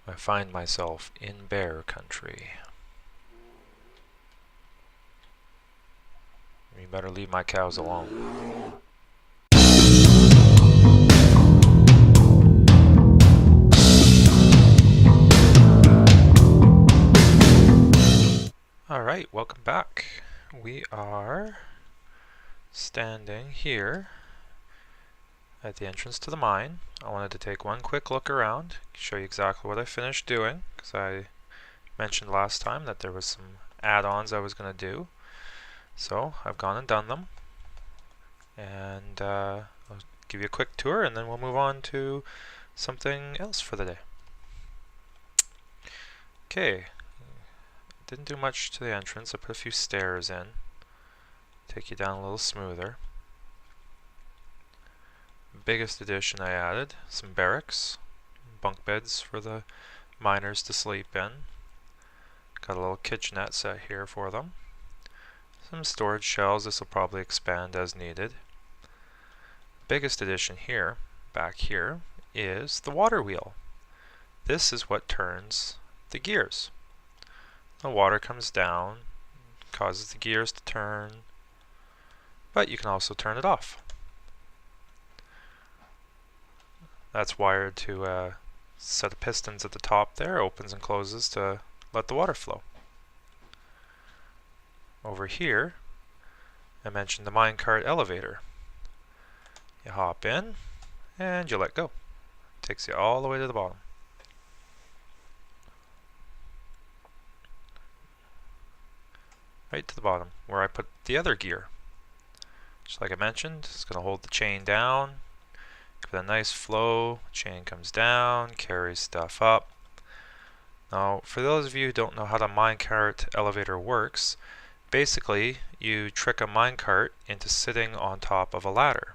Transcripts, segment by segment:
I find myself in bear country. You better leave my cows alone. Alright, welcome back. We are standing here at the entrance to the mine. I wanted to take one quick look around, show you exactly what I finished doing, because I mentioned last time that there was some add-ons I was going to do. So I've gone and done them, and I'll give you a quick tour and then we'll move on to something else for the day. Okay, didn't do much to the entrance. I put a few stairs in, take you down a little smoother. Biggest addition I added, some barracks, bunk beds for the miners to sleep in. Got a little kitchenette set here for them. Some storage shelves. This will probably expand as needed. Biggest addition here, back here, is the water wheel. This is what turns the gears. The water comes down, causes the gears to turn, but you can also turn it off. That's wired to a set of pistons at the top there, opens and closes to let the water flow. Over here, I mentioned the minecart elevator. You hop in and you let go. Takes you all the way to the bottom. Right to the bottom, where I put the other gear. Just like I mentioned, it's going to hold the chain down. Give it a nice flow. Chain comes down, carries stuff up. Now, for those of you who don't know how the minecart elevator works, basically you trick a minecart into sitting on top of a ladder.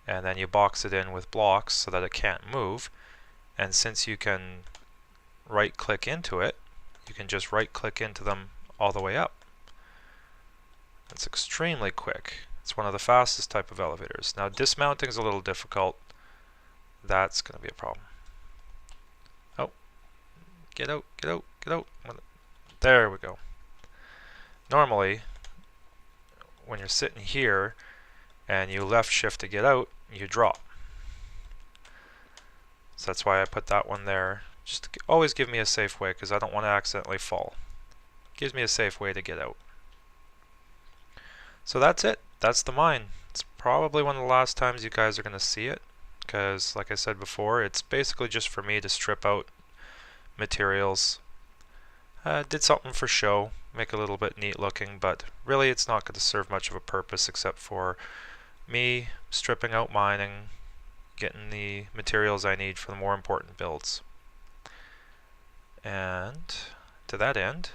And then you box it in with blocks so that it can't move. And since you can right click into it, you can just right click into them all the way up. It's extremely quick. It's one of the fastest type of elevators. Now dismounting is a little difficult. That's going to be a problem. Oh, get out, get out, get out. There we go. Normally, when you're sitting here and you left shift to get out, you drop. So that's why I put that one there. Just to always give me a safe way, because I don't want to accidentally fall. Gives me a safe way to get out. So that's it. That's the mine. It's probably one of the last times you guys are going to see it, because like I said before, it's basically just for me to strip out materials. Did something for show, make it a little bit neat looking, but really it's not going to serve much of a purpose except for me stripping out mining, getting the materials I need for the more important builds. And to that end,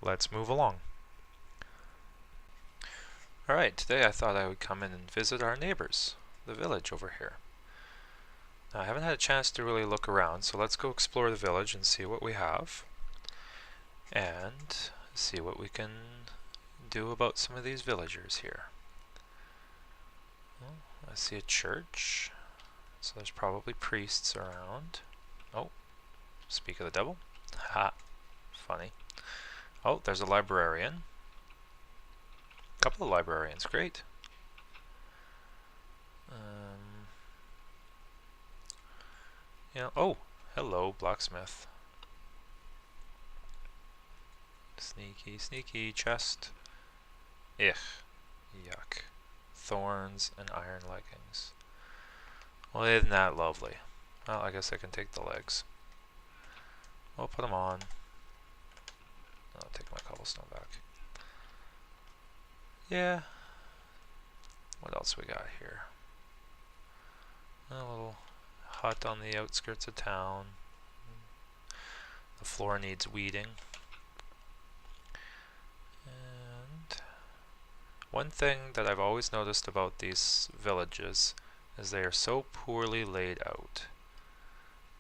let's move along. Alright, today I thought I would come in and visit our neighbors, the village over here. Now, I haven't had a chance to really look around, so let's go explore the village and see what we have, and see what we can do about some of these villagers here. Well, I see a church, so there's probably priests around. Oh, speak of the devil. Ha, funny. Oh, there's a librarian. Couple of librarians, great. Oh, hello, blacksmith. Sneaky, sneaky chest. Ugh, yuck. Thorns and iron leggings. Well, isn't that lovely? Well, I guess I can take the legs. I'll put them on. I'll take my cobblestone back. Yeah. What else we got here? A little hut on the outskirts of town. The floor needs weeding. And one thing that I've always noticed about these villages is they are so poorly laid out.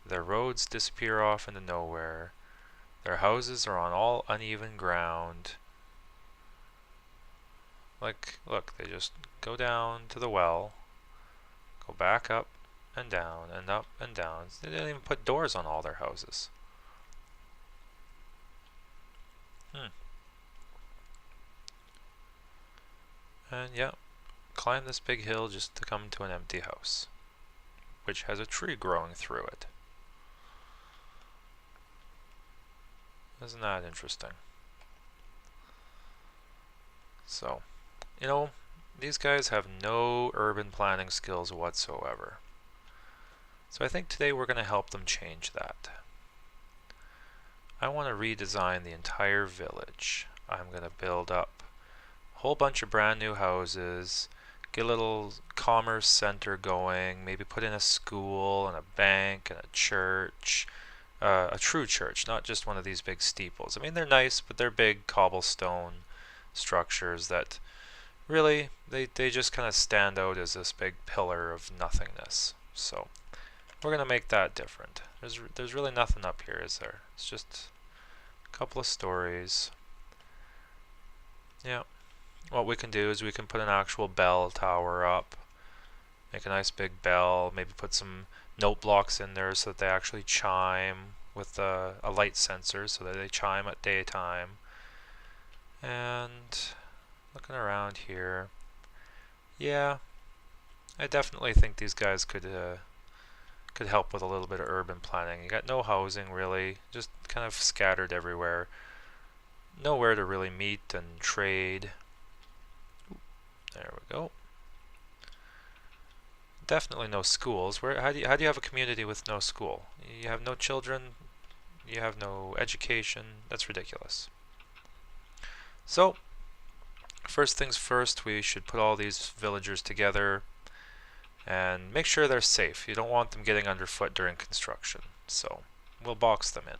Their roads disappear off into nowhere. Their houses are on all uneven ground. Like, look, they just go down to the well, go back up, and down and up and down. They didn't even put doors on all their houses. And yeah, climb this big hill just to come to an empty house, which has a tree growing through it. Isn't that interesting? So, you know, these guys have no urban planning skills whatsoever. So I think today we're going to help them change that. I want to redesign the entire village. I'm going to build up a whole bunch of brand new houses, get a little commerce center going, maybe put in a school and a bank and a church, a true church, not just one of these big steeples. I mean, they're nice, but they're big cobblestone structures that really, they just kind of stand out as this big pillar of nothingness. So we're going to make that different. There's really nothing up here, is there? It's just a couple of stories. Yeah. What we can do is we can put an actual bell tower up, make a nice big bell, maybe put some note blocks in there so that they actually chime with a light sensor so that they chime at daytime. And looking around here, yeah, I definitely think these guys could help with a little bit of urban planning. You got no housing really, just kind of scattered everywhere. Nowhere to really meet and trade. There we go. Definitely no schools. How do you have a community with no school? You have no children, you have no education. That's ridiculous. So, first things first, we should put all these villagers together and make sure they're safe. You don't want them getting underfoot during construction. So, we'll box them in.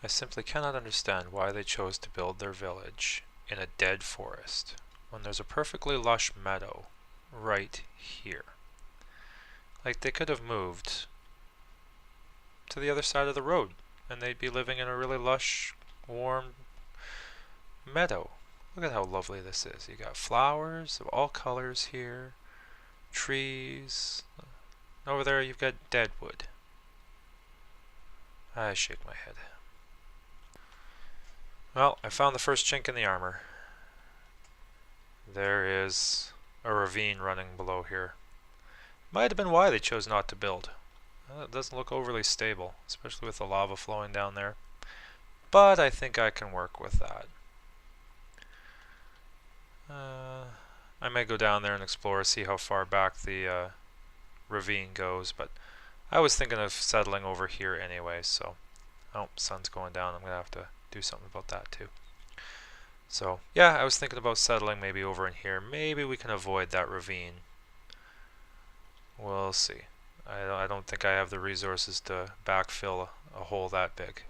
I simply cannot understand why they chose to build their village in a dead forest when there's a perfectly lush meadow right here. Like, they could have moved to the other side of the road and they'd be living in a really lush, warm meadow. Look at how lovely this is. You got flowers of all colors here, trees. Over there you've got deadwood. I shake my head. Well, I found the first chink in the armor. There is a ravine running below here. Might have been why they chose not to build. It doesn't look overly stable, especially with the lava flowing down there. But I think I can work with that. I may go down there and explore, see how far back the ravine goes, but I was thinking of settling over here anyway, so... Oh, sun's going down. I'm going to have to do something about that too. So, yeah, I was thinking about settling maybe over in here. Maybe we can avoid that ravine. We'll see. I don't think I have the resources to backfill a hole that big.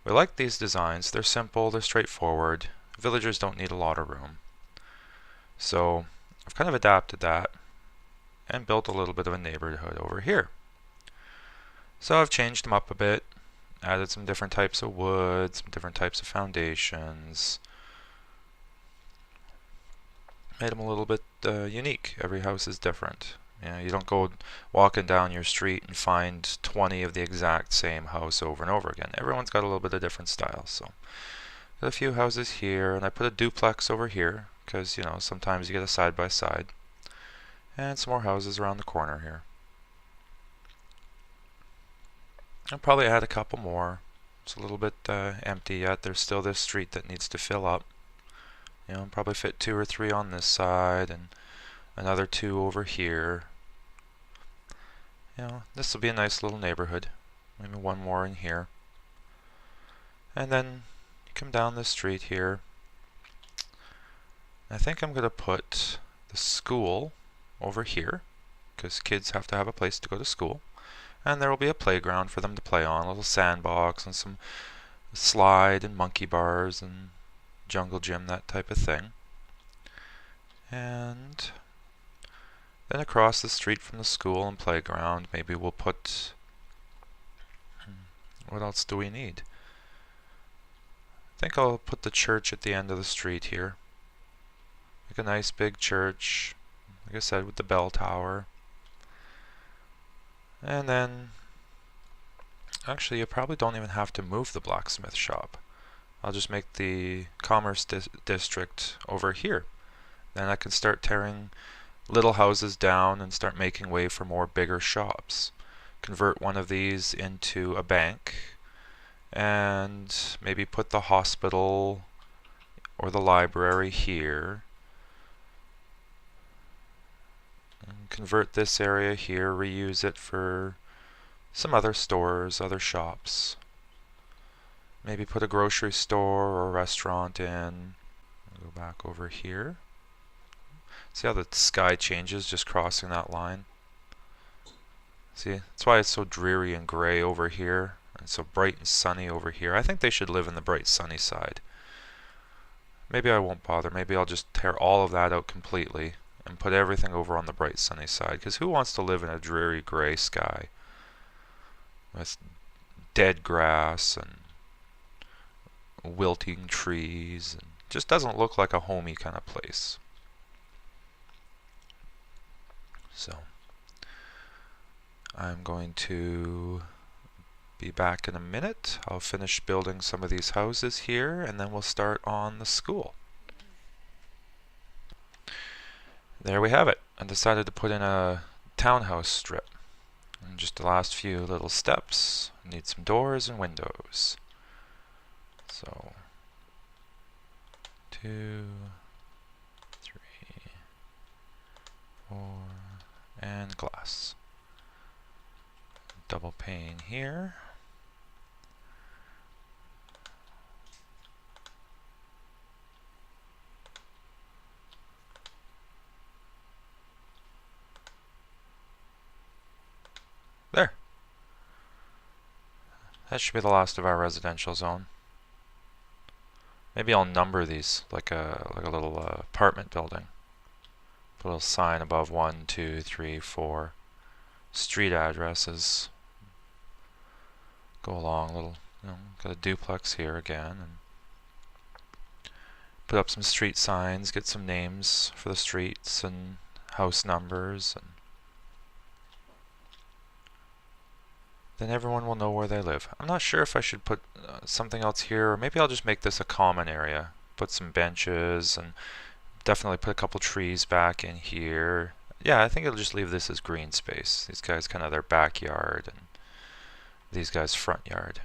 We like these designs. They're simple, they're straightforward. Villagers don't need a lot of room. So I've kind of adapted that and built a little bit of a neighborhood over here. So I've changed them up a bit, added some different types of wood, some different types of foundations. Made them a little bit unique. Every house is different. You know, you don't go walking down your street and find 20 of the exact same house over and over again. Everyone's got a little bit of different styles. So, got a few houses here, and I put a duplex over here because, you know, sometimes you get a side by side. And some more houses around the corner here. I'll probably add a couple more. It's a little bit empty yet. There's still this street that needs to fill up. You know, probably fit 2 or 3 on this side and another 2 over here. this will be a nice little neighborhood. Maybe one more in here. And then you come down the street here. I think I'm going to put the school over here, because kids have to have a place to go to school. And there will be a playground for them to play on, a little sandbox and some slide and monkey bars and jungle gym, that type of thing. And then across the street from the school and playground, maybe we'll put... what else do we need? I think I'll put the church at the end of the street here. Like a nice big church, like I said, with the bell tower. And then, actually you probably don't even have to move the blacksmith shop. I'll just make the commerce district over here. Then I can start tearing little houses down and start making way for more bigger shops. Convert one of these into a bank, and maybe put the hospital or the library here. And convert this area here, reuse it for some other stores, other shops. Maybe put a grocery store or a restaurant in. I'll go back over here. See how the sky changes just crossing that line? See, that's why it's so dreary and gray over here, and so bright and sunny over here. I think they should live in the bright sunny side. Maybe I won't bother. Maybe I'll just tear all of that out completely and put everything over on the bright sunny side, because who wants to live in a dreary gray sky with dead grass and wilting trees? And just doesn't look like a homey kind of place. So I'm going to be back in a minute. I'll finish building some of these houses here, and then we'll start on the school. There we have it. I decided to put in a townhouse strip. And just the last few little steps. Need some doors and windows. So 2, 3, 4, and glass. Double pane here. There. That should be the last of our residential zone. Maybe I'll number these like a little apartment building. Put a little sign above 1, 2, 3, 4 street addresses. Go along a little, got a duplex here again, and put up some street signs, get some names for the streets and house numbers, and then everyone will know where they live. I'm not sure if I should put something else here, or maybe I'll just make this a common area. Put some benches, and definitely put a couple trees back in here. Yeah, I think I'll just leave this as green space. These guys kind of their backyard, and these guys front yard.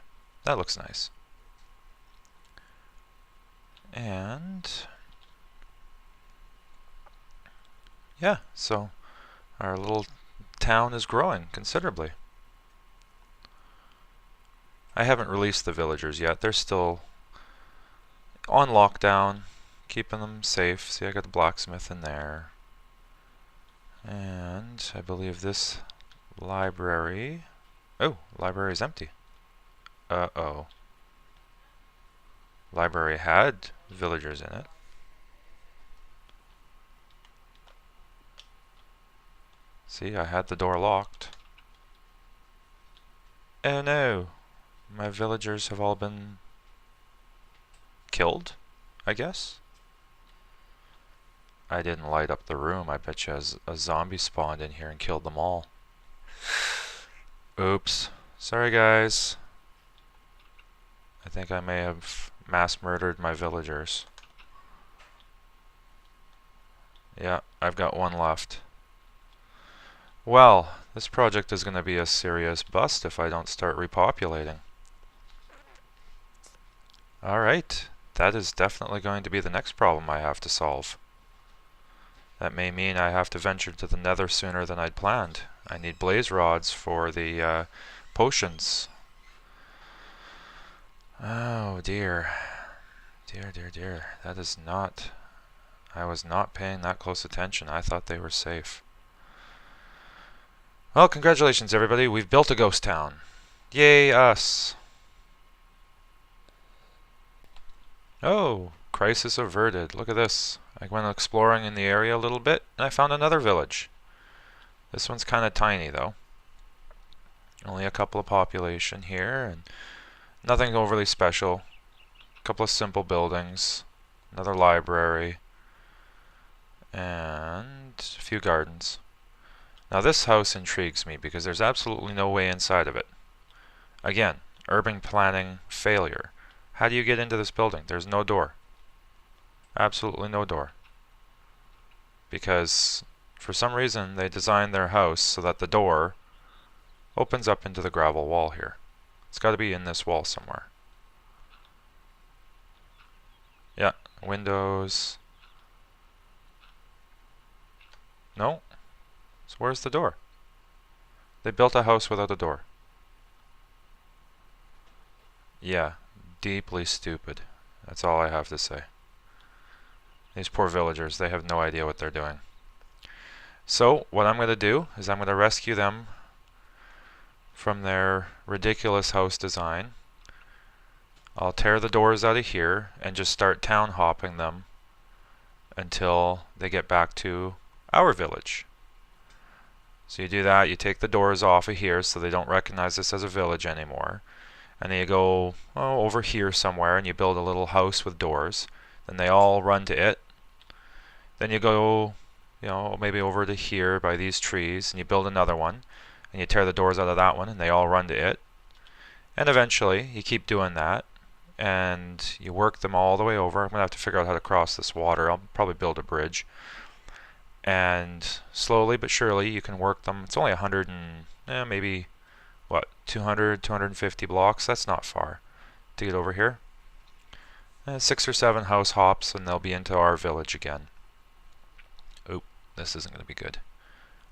That looks nice. And yeah, so our little town is growing considerably. I haven't released the villagers yet. They're still on lockdown, keeping them safe. See, I got the blacksmith in there. And I believe this library... Oh, library is empty. Uh-oh. Library had villagers in it. See, I had the door locked. Oh no. My villagers have all been killed, I guess. I didn't light up the room. I bet you a zombie spawned in here and killed them all. Oops. Sorry guys. I think I may have mass murdered my villagers. Yeah, I've got one left. Well, this project is going to be a serious bust if I don't start repopulating. Alright, that is definitely going to be the next problem I have to solve. That may mean I have to venture to the nether sooner than I'd planned. I need blaze rods for the potions. Oh dear. Dear, dear, dear. That is not... I was not paying that close attention. I thought they were safe. Well, congratulations everybody. We've built a ghost town. Yay us. Oh, crisis averted. Look at this. I went exploring in the area a little bit and I found another village. This one's kind of tiny though. Only a couple of population here and nothing overly special. A couple of simple buildings. Another library. And a few gardens. Now this house intrigues me because there's absolutely no way inside of it. Again, urban planning failure. How do you get into this building? There's no door. Absolutely no door. Because for some reason they designed their house so that the door opens up into the gravel wall here. It's got to be in this wall somewhere. Yeah, windows. No. So where's the door? They built a house without a door. Yeah, deeply stupid. That's all I have to say. These poor villagers, they have no idea what they're doing. So, what I'm going to do is I'm going to rescue them from their ridiculous house design. I'll tear the doors out of here and just start town hopping them until they get back to our village. So you do that, you take the doors off of here so they don't recognize this as a village anymore. And then you go over here somewhere and you build a little house with doors. Then they all run to it. Then you go, maybe over to here by these trees and you build another one. And you tear the doors out of that one and they all run to it. And eventually you keep doing that. And you work them all the way over. I'm going to have to figure out how to cross this water. I'll probably build a bridge. And slowly but surely you can work them. It's only 100 and maybe, 200, 250 blocks. That's not far to get over here. 6 or 7 house hops and they'll be into our village again. Oop, this isn't going to be good.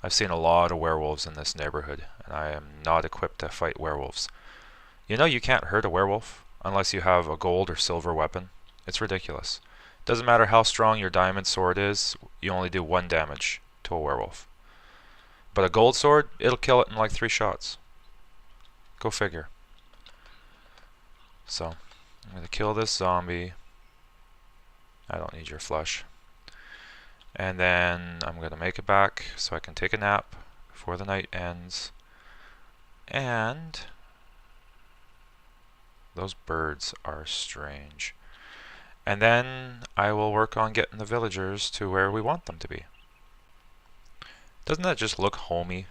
I've seen a lot of werewolves in this neighborhood and I am not equipped to fight werewolves. You know you can't hurt a werewolf unless you have a gold or silver weapon. It's ridiculous. Doesn't matter how strong your diamond sword is, you only do 1 damage to a werewolf. But a gold sword, it'll kill it in like 3 shots. Go figure. So, I'm going to kill this zombie. I don't need your flesh. And then I'm going to make it back so I can take a nap before the night ends. And those birds are strange. And then I will work on getting the villagers to where we want them to be. Doesn't that just look homey?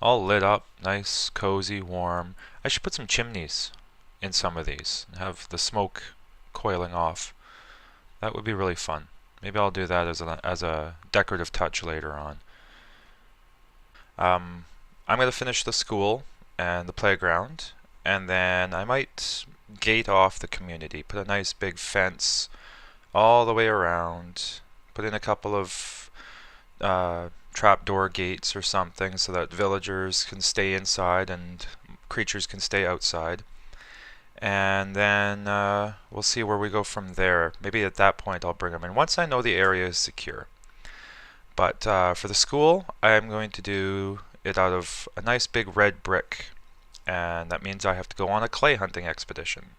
All lit up, nice, cozy, warm. I should put some chimneys in some of these and have the smoke coiling off. That would be really fun. Maybe I'll do that as a decorative touch later on. I'm going to finish the school and the playground, and then I might gate off the community. Put a nice big fence all the way around. Put in a couple of trapdoor gates or something so that villagers can stay inside and creatures can stay outside. And then we'll see where we go from there. Maybe at that point I'll bring them in once I know the area is secure. But for the school, I'm going to do it out of a nice big red brick. And that means I have to go on a clay hunting expedition.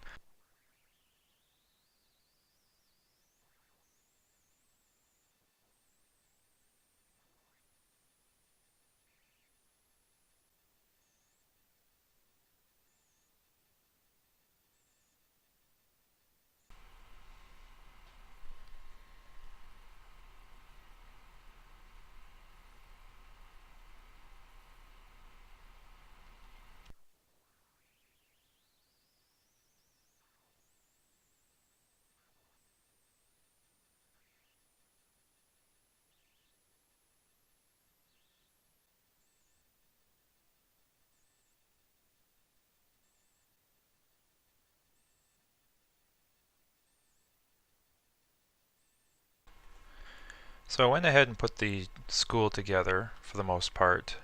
So I went ahead and put the school together for the most part.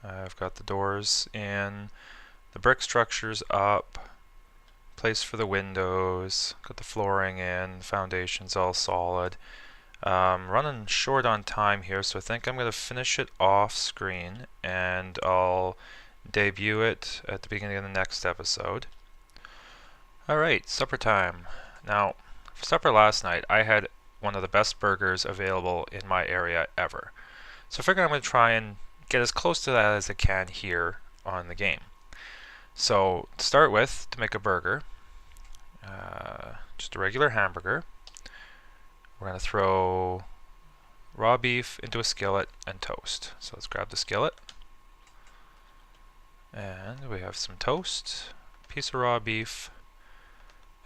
I've got the doors in, the brick structures up, place for the windows, got the flooring in, foundation's all solid. Running short on time here, so I think I'm going to finish it off screen and I'll debut it at the beginning of the next episode. Alright, supper time. Now, for supper last night, I had one of the best burgers available in my area ever. So I figure I'm going to try and get as close to that as I can here on the game. So, to start with, to make a burger, just a regular hamburger. We're going to throw raw beef into a skillet and toast. So let's grab the skillet. And we have some toast, piece of raw beef,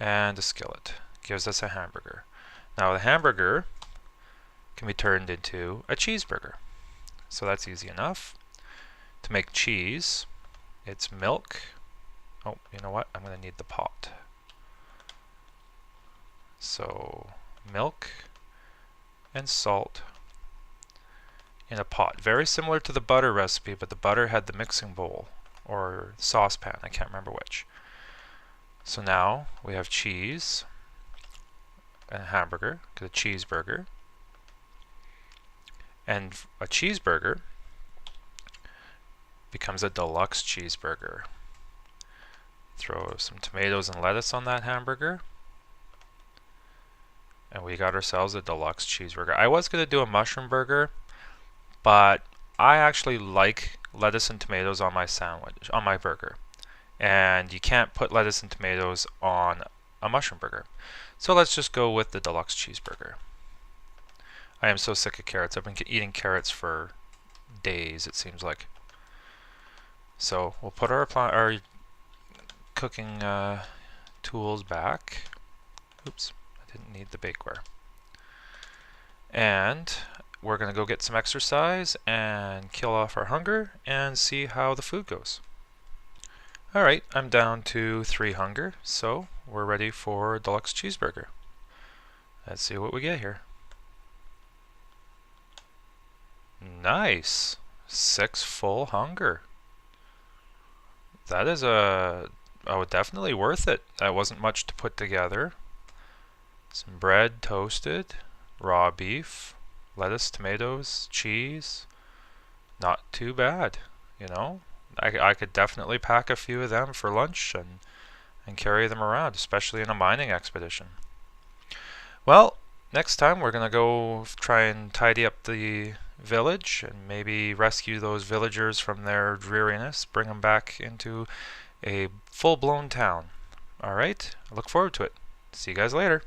and a skillet. Gives us a hamburger. Now the hamburger can be turned into a cheeseburger. So that's easy enough. To make cheese, it's milk. Oh, you know what? I'm going to need the pot. So milk and salt in a pot. Very similar to the butter recipe, but the butter had the mixing bowl or saucepan. I can't remember which. So now we have cheese and a hamburger, get a cheeseburger. And a cheeseburger becomes a deluxe cheeseburger. Throw some tomatoes and lettuce on that hamburger. And we got ourselves a deluxe cheeseburger. I was going to do a mushroom burger, but I actually like lettuce and tomatoes on my sandwich, on my burger. And you can't put lettuce and tomatoes on a mushroom burger. So let's just go with the deluxe cheeseburger. I am so sick of carrots. I've been eating carrots for days, it seems like. So we'll put our cooking tools back. Oops. Didn't need the bakeware. And we're going to go get some exercise and kill off our hunger and see how the food goes. Alright, I'm down to 3 hunger, so we're ready for a deluxe cheeseburger. Let's see what we get here. Nice! 6 full hunger. That is definitely worth it. That wasn't much to put together. Some bread toasted, raw beef, lettuce, tomatoes, cheese. Not too bad, you know. I could definitely pack a few of them for lunch and carry them around, especially in a mining expedition. Well, next time we're going to go try and tidy up the village and maybe rescue those villagers from their dreariness, bring them back into a full-blown town. Alright, I look forward to it. See you guys later.